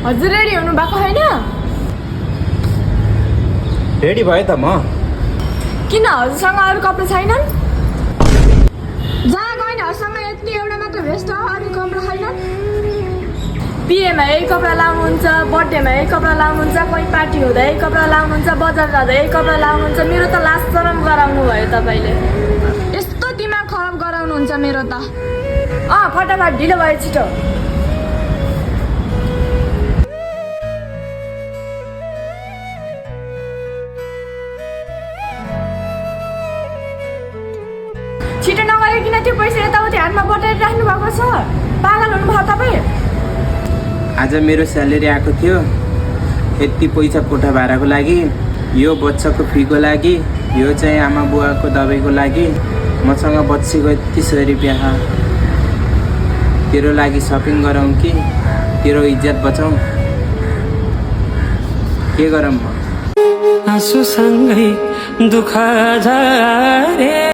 हजुर रेडी हुनु भएको होइन? रेडी भए त म। किन हजुरसँग अरू कपडा छैनन्? जहाँ गएन हजुरसँग यति एउटा मात्र भेस्ट हो, अरू कपडा छैनन्? बिहेमा यही कपडा लाउनुहुन्छ, बर्थडेमा यही कपडा लाउनुहुन्छ, कोही पार्टी हुँदा यही कपडा लाउनुहुन्छ, बजार जाँदा यही कपडा लाउनुहुन्छ। मेरो त लास्ट शरम गराउनु भयो तपाईँले। यस्तो दिमाग खराब गराउनुहुन्छ मेरो त। फटाफट ढिलो भयो, छिटो। छिटो नगरिकन त्यो पैसा यताउति हातमा बटाएर राख्नु भएको छ। पागल हुनुभयो तपाईँ? आज मेरो स्यालेरी आएको थियो, यति पैसा कोठा भाडाको लागि, यो बच्चाको फीको लागि, यो चाहिँ आमा बुवाको दबाईको लागि, मसँग बच्चीको यति 100 रुपियाँ। तेरो लागि सपिङ गरौँ कि तेरो इज्जत बचाउँ? के गरौँ म? आँसुसँगै दुःख झरे।